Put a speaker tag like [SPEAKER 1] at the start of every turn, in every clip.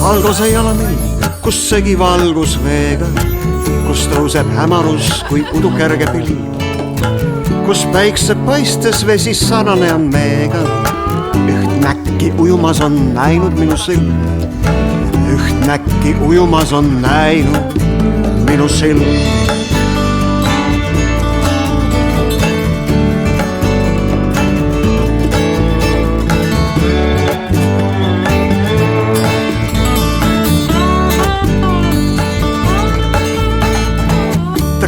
[SPEAKER 1] Valguse jalani, kus segi valgus veega, kus tõuseb hämarus kui udukerge pili, kus päikse paistes vesi sarnane on meega. Üht näkki ujumas on näinud minu silm, üht näkki ujumas on näinud minu silm.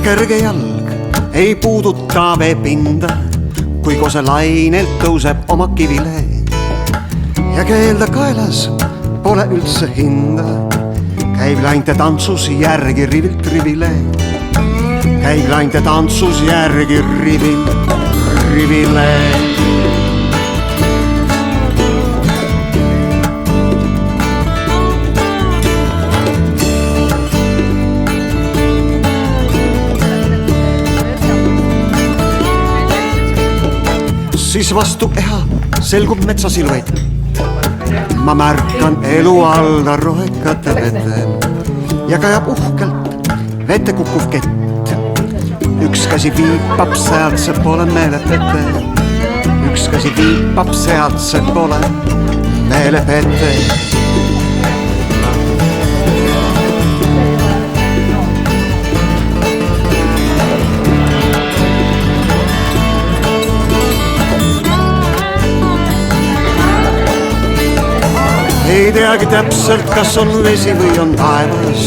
[SPEAKER 1] Kerge jalg ei puuduta veepinda, kui kose lainelt tõuseb oma kivile ja keelda kaelas pole üldse hinda. Käib lainte tantsus järgi rivilt rivile, käib lainte tantsus järgi rivilt rivile. Siis vastu eha selgub metsa siluett. Ma märkan elu alla rohekate vete ja kajab uhkelt vette kukkuv kett. Üks käsi viipab sealt, see pole meelepete. Üks käsi viipab sealt, see pole meelepete. Ei teagi täpselt, kas on vesi või on taevas.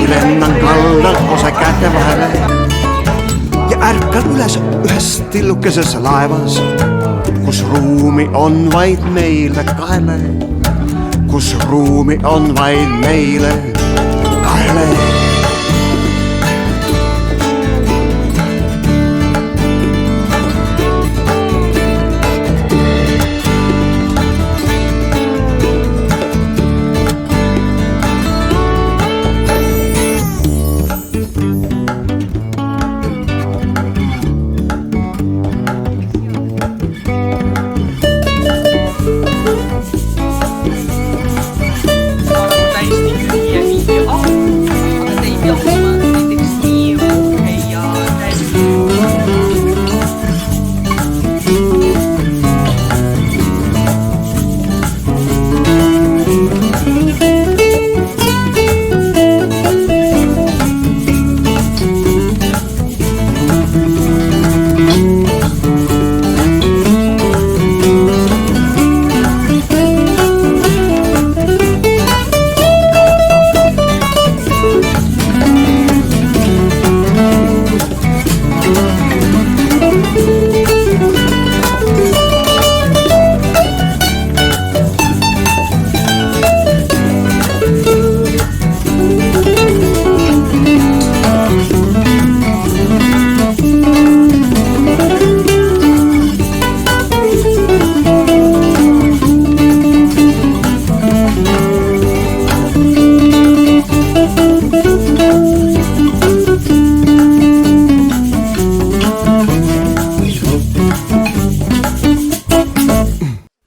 [SPEAKER 1] Lennan kaldalt kose käte vahele ja ärkan üles ühes tillukeses laevas, kus ruumi on vaid meile kahele, kus ruumi on vaid meile kahele.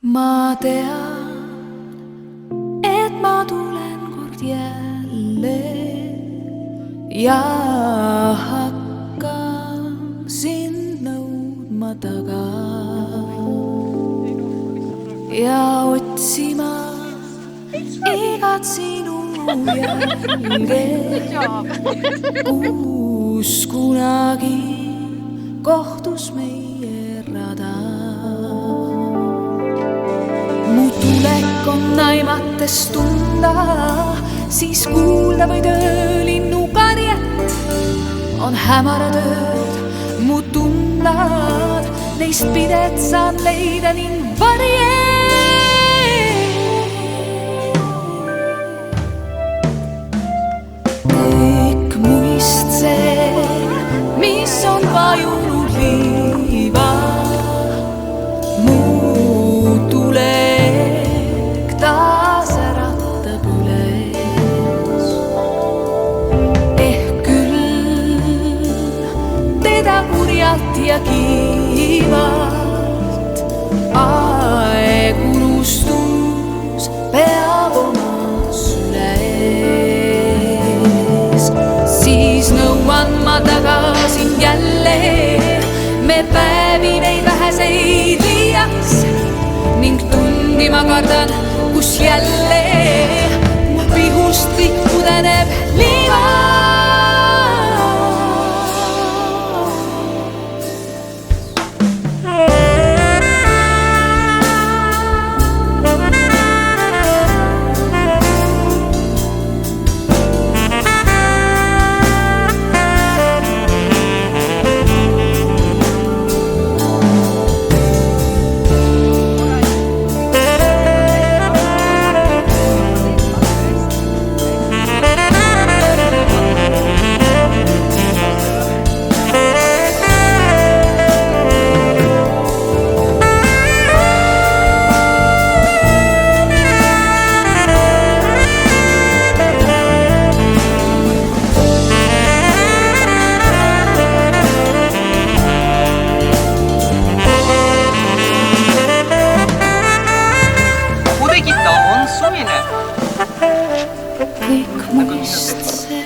[SPEAKER 2] Ma tean, et ma tulen kord jälle ja hakkan sind nõudma taga ja otsima igat sinu jälge, kus kunagi kohtus meie rada. Mu tulek on aimates tunda, siis kuulda võid öölinnu karjet. On hämarad ööd, mu tundad, neist pidet saan leida ning varje. Kõik muist see, mis on vajunud liiva, ja kiivalt aeg unustus peab omas ma kardan, kus jälle mu pihust kõik pudeneb liiva. Kõik mõistse,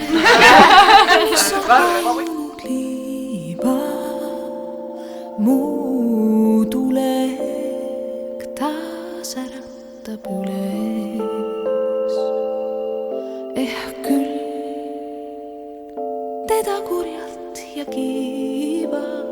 [SPEAKER 2] mis on vajunud liiba, mu tulek taas äratab üles. Ehk küll teda kurjalt ja kiiba.